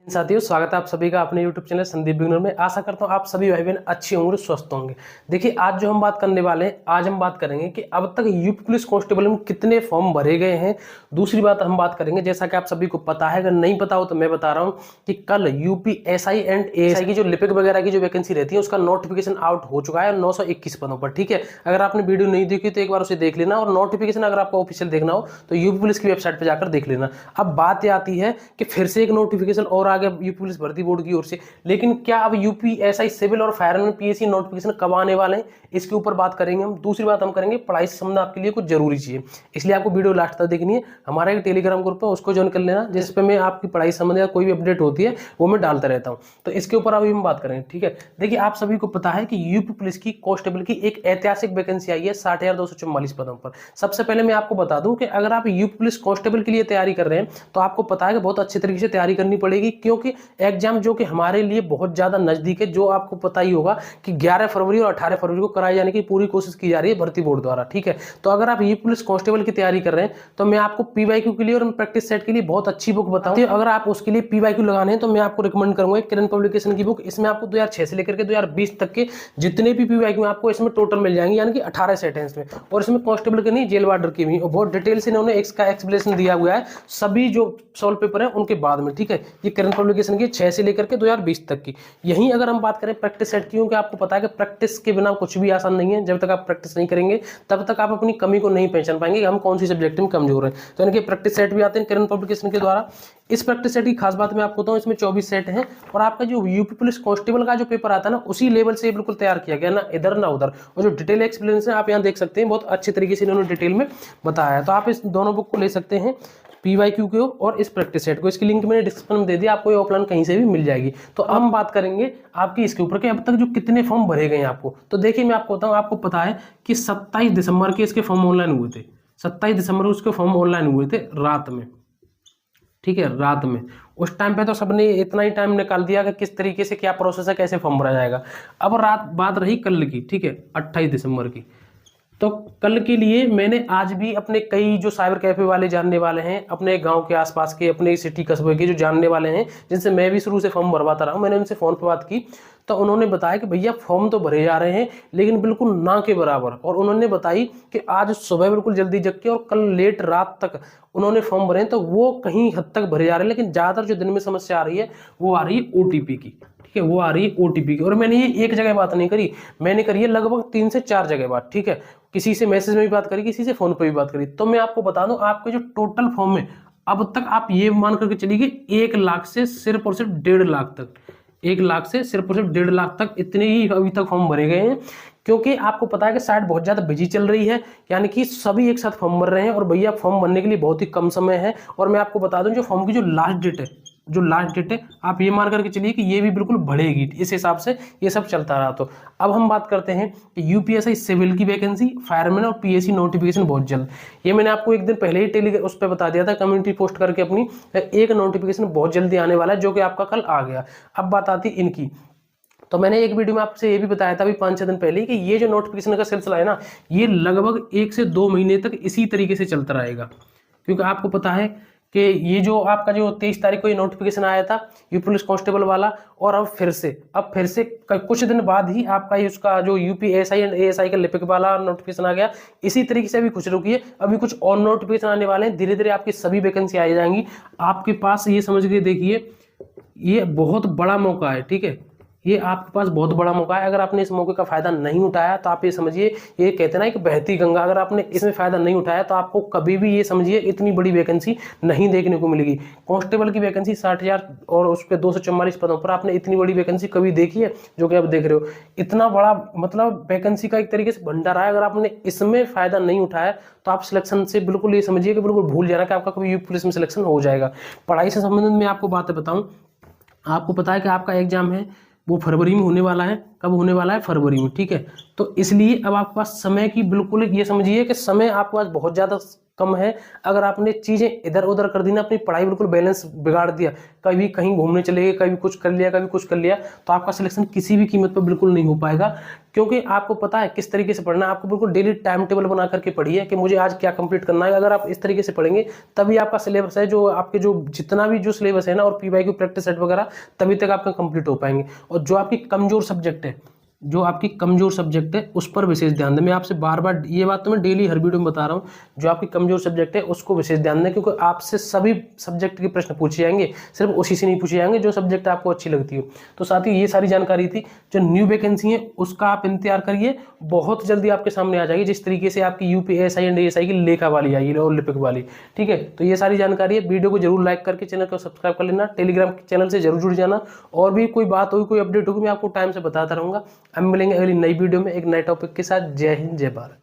साथियों, स्वागत है आप सभी का अपने YouTube चैनल संदीप बिगनर में। आशा करता हूँ आप सभी भाई बहन अच्छे होंगे, स्वस्थ होंगे। देखिए, आज जो हम बात करने वाले हैं, आज हम बात करेंगे कि अब तक यूपी पुलिस कांस्टेबल में कितने फॉर्म भरे गए हैं। दूसरी बात हम बात करेंगे, जैसा कि आप सभी को पता है, अगर नहीं पता हो तो मैं बता रहा हूँ कि कल यूपी एसआई एंड एएसआई की जो लिपिक वगैरह की जो वैकेंसी रहती है उसका नोटिफिकेशन आउट हो चुका है 921 पदों पर। ठीक है, अगर आपने वीडियो नहीं देखी तो एक बार उसे देख लेना, और नोटिफिकेशन अगर आपको ऑफिशियल देखना हो तो यूपी पुलिस की वेबसाइट पर जाकर देख लेना। अब बात यह आती है कि फिर से एक नोटिफिकेशन और आ गया यूपी पुलिस भर्ती बोर्ड की ओर से, लेकिन क्या अब यूपी एसआई सिविल और फायरमैन पीएससी नोटिफिकेशन कब आने वाले हैं, इसके ऊपर बात करेंगे हम। दूसरी बात हम करेंगे, पढ़ाई से संबंध आपके लिए कुछ जरूरी चाहिए, इसलिए आपको वीडियो लास्ट तक देखनी है। हमारा एक टेलीग्राम ग्रुप है, उसको ज्वाइन कर लेना, जिस पे मैं आपकी पढ़ाई संबंधी कोई भी अपडेट होती है वो मैं डालता रहता हूं। तो इसके ऊपर अभी हम बात करेंगे। ठीक है, देखिए, आप सभी को पता है कि यूपी पुलिस की कांस्टेबल की एक ऐतिहासिक वैकेंसी आई है 60,244 पदों पर। सबसे पहले मैं आपको बता दूं कि अगर आप यूपी पुलिस कांस्टेबल के लिए तैयारी कर रहे हैं तो आपको पता है कि बहुत अच्छे तरीके से तैयारी करनी पड़ेगी, क्योंकि एग्जाम जो कि हमारे लिए बहुत ज्यादा नजदीक है, जो आपको पता ही होगा कि 11 फरवरी और 18 फरवरी को कराए जाने की पूरी कोशिश की जा रही है भर्ती बोर्ड द्वारा। ठीक है, तो अगर आप यूपी पुलिस कांस्टेबल की तैयारी कर रहे हैं तो मैं आपको पीवाईक्यू के लिए और प्रैक्टिस सेट के लिए बहुत अच्छी बुक बताऊं। अगर आप उसके लिए पीवाईक्यू लगाने हैं तो मैं आपको रिकमेंड करूंगा किरण पब्लिकेशन की बुक। इसमें आपको 2006 से लेकर के 2020 तक के जितने भी पीवाईक्यू आपको इसमें टोटल मिल जाएंगे, यानी कि 18 सेट है इसमें, और इसमें कांस्टेबल के नहीं, जेल वार्डर की भी, और बहुत डिटेल से इन्होंने इसका एक्सप्लेनेशन दिया हुआ है सभी जो सॉल्व पेपर है उनके बाद में। ठीक है, ये किरण पब्लिकेशन की 6 से लेकर के 2020 तक की। यहीं अगर हम बात करें प्रैक्टिस सेट की, क्योंकि आपको पता है कि प्रैक्टिस के बिना कुछ भी आसान नहीं है। जब तक आप प्रैक्टिस नहीं करेंगे तब तक आप अपनी कमी को नहीं पहचान पाएंगे कि हम कौन सी सब्जेक्ट में कमजोर हैं। तो इनके प्रैक्टिस सेट भी आते हैं किरण पब्लिकेशन के द्वारा। इस प्रैक्टिस सेट की खास बात मैं आपको बताऊं, इसमें 24 सेट हैं, और आपका जो यूपी पुलिस कांस्टेबल का जो पेपर आता है ना, उसी लेवल से बिल्कुल तैयार किया गया, ना इधर ना उधर। और जो डिटेल एक्सप्लेनेशन आप यहाँ देख सकते हैं, बहुत अच्छे तरीके से इन्होंने डिटेल में बताया है। तो आप इस दोनों बुक को ले सकते हैं, पीवाईक्यू को और इस प्रैक्टिस सेट को। इसकी लिंक मैंने डिस्क्रिप्शन में दे दिया, आपको ये ऑफलाइन कहीं से भी मिल जाएगी। तो अब हम बात करेंगे आपकी इसके ऊपर कि अब तक जो कितने फॉर्म भरे गए हैं आपको। तो देखिए, मैं आपको बताऊं, आपको पता है कि 27 दिसंबर के इसके फॉर्म ऑनलाइन हुए थे। 27 दिसंबर को उसके फॉर्म ऑनलाइन हुए थे रात में। ठीक है, रात में। उस टाइम पे तो सबने इतना ही टाइम निकाल दिया कि किस तरीके से क्या प्रोसेस है, कैसे फॉर्म भरा जाएगा। अब बात रही कल की। ठीक है, 28 दिसंबर की। तो कल के लिए मैंने आज भी अपने कई जो साइबर कैफे वाले जानने वाले हैं, अपने गांव के आसपास के, अपने सिटी कस्बे के जो जानने वाले हैं, जिनसे मैं भी शुरू से फॉर्म भरवाता रहा हूं, मैंने उनसे फोन पर बात की। तो उन्होंने बताया कि भैया फॉर्म तो भरे जा रहे हैं, लेकिन बिल्कुल ना के बराबर। और उन्होंने बताई कि आज सुबह बिल्कुल जल्दी जग के और कल लेट रात तक उन्होंने फॉर्म भरे हैं, तो वो कहीं हद तक भरे जा रहे हैं, लेकिन ज्यादातर जो दिन में समस्या आ रही है वो आ रही है ओटीपी की। ठीक है, वो आ रही है ओटीपी की। और मैंने ये एक जगह बात नहीं करी, मैंने करी है लगभग 3 से 4 जगह बात। ठीक है, किसी से मैसेज में भी बात करी, किसी से फोन पे भी बात करी। तो मैं आपको बता दूं, आपके जो टोटल फॉर्म है अब तक, आप ये मान करके चलिए 1 लाख से सिर्फ और सिर्फ 1.5 लाख तक, 1 लाख से सिर्फ और सिर्फ 1.5 लाख तक इतने ही अभी तक फॉर्म भरे गए हैं। क्योंकि आपको पता है कि साइट बहुत ज्यादा बिजी चल रही है, यानी कि सभी एक साथ फॉर्म भर रहे हैं, और भैया फॉर्म भरने के लिए बहुत ही कम समय है। और मैं आपको बता दूं, जो फॉर्म की जो लास्ट डेट है, आप ये मान करके चलिए कि ये भी बिल्कुल बढ़ेगी, इस हिसाब से ये सब चलता रहा। तो अब हम बात करते हैं कि यूपीएसआई सिविल की वैकेंसी, फायरमैन और पीएससी नोटिफिकेशन बहुत जल्द। ये मैंने आपको एक दिन पहले ही उस पर बता दिया था, कम्युनिटी पोस्ट करके अपनी, एक नोटिफिकेशन बहुत जल्दी आने वाला है, जो कि आपका कल आ गया। अब बात आती इनकी। तो मैंने एक वीडियो में आपसे ये भी बताया था अभी 5-6 दिन पहले कि ये जो नोटिफिकेशन का सिलसिला है ना, ये लगभग 1 से 2 महीने तक इसी तरीके से चलता रहेगा। क्योंकि आपको पता है कि ये जो आपका जो 23 तारीख को ये नोटिफिकेशन आया था यूपी पुलिस कांस्टेबल वाला, और अब फिर से कुछ दिन बाद ही आपका उसका जो यूपी एसआई एंड एएसआई का लिपिक वाला नोटिफिकेशन आ गया। इसी तरीके से अभी कुछ रुकी, अभी कुछ और नोटिफिकेशन आने वाले हैं। धीरे धीरे आपकी सभी वैकेंसी आ जाएंगी आपके पास। ये समझ के देखिए, ये बहुत बड़ा मौका है। ठीक है, ये आपके पास बहुत बड़ा मौका है। अगर आपने इस मौके का फायदा नहीं उठाया तो आप ये समझिए, ये कहते हैं ना कि बहती गंगा, अगर आपने इसमें फायदा नहीं उठाया तो आपको कभी भी ये समझिए इतनी बड़ी वैकेंसी नहीं देखने को मिलेगी। कांस्टेबल की वैकेंसी 60,000 और उस पर 244 पदों पर आपने इतनी बड़ी वैकेंसी कभी देखी है जो कि आप देख रहे हो? इतना बड़ा मतलब वैकेंसी का एक तरीके से भंडारा है। अगर आपने इसमें फायदा नहीं उठाया तो आप सिलेक्शन से बिल्कुल ये समझिए कि बिल्कुल भूल जाना कि आपका कभी यूपी पुलिस में सिलेक्शन हो जाएगा। पढ़ाई से संबंधित मैं आपको बातें बताऊं, आपको पता है कि आपका एग्जाम है वो फरवरी में होने वाला है। कब होने वाला है? फरवरी में। ठीक है, तो इसलिए अब आपके पास समय की बिल्कुल ये समझिए कि समय आपके पास बहुत ज़्यादा कम है। अगर आपने चीज़ें इधर उधर कर दी ना, अपनी पढ़ाई बिल्कुल बैलेंस बिगाड़ दिया, कभी कहीं घूमने चले गए, कभी कुछ कर लिया, कभी कुछ कर लिया, तो आपका सिलेक्शन किसी भी कीमत पर बिल्कुल नहीं हो पाएगा। क्योंकि आपको पता है किस तरीके से पढ़ना है। आपको बिल्कुल डेली टाइम टेबल बना करके पढ़िए कि मुझे आज क्या कंप्लीट करना है। अगर आप इस तरीके से पढ़ेंगे तभी आपका सिलेबस है, जो आपके जो जितना भी जो सिलेबस है ना, और पीवाई की प्रैक्टिस सेट वगैरह, तभी तक आपका कंप्लीट हो पाएंगे। और जो आपकी कमजोर सब्जेक्ट है, जो आपकी कमजोर सब्जेक्ट है उस पर विशेष ध्यान दें। मैं आपसे बार बार ये बात तो मैं डेली हर वीडियो में बता रहा हूँ, जो आपकी कमजोर सब्जेक्ट है उसको विशेष ध्यान दें, क्योंकि आपसे सभी सब्जेक्ट के प्रश्न पूछे जाएंगे, सिर्फ उसी से नहीं पूछे जाएंगे जो सब्जेक्ट आपको अच्छी लगती हो। तो साथ ही ये सारी जानकारी थी। जो न्यू वैकेंसी है उसका आप इंतजार करिए, बहुत जल्दी आपके सामने आ जाएगी, जिस तरीके से आपकी यूपीएसआई एंड एएसआई की लेखा वाली आई और लिपिक वाली। ठीक है, तो ये सारी जानकारी है। वीडियो को जरूर लाइक करके चैनल को सब्सक्राइब कर लेना, टेलीग्राम चैनल से जरूर जुड़ जाना, और भी कोई बात होगी, कोई अपडेट होगी, मैं आपको टाइम से बताता रहूंगा। हम मिलेंगे अगली नई वीडियो में एक नए टॉपिक के साथ। जय हिंद, जय भारत।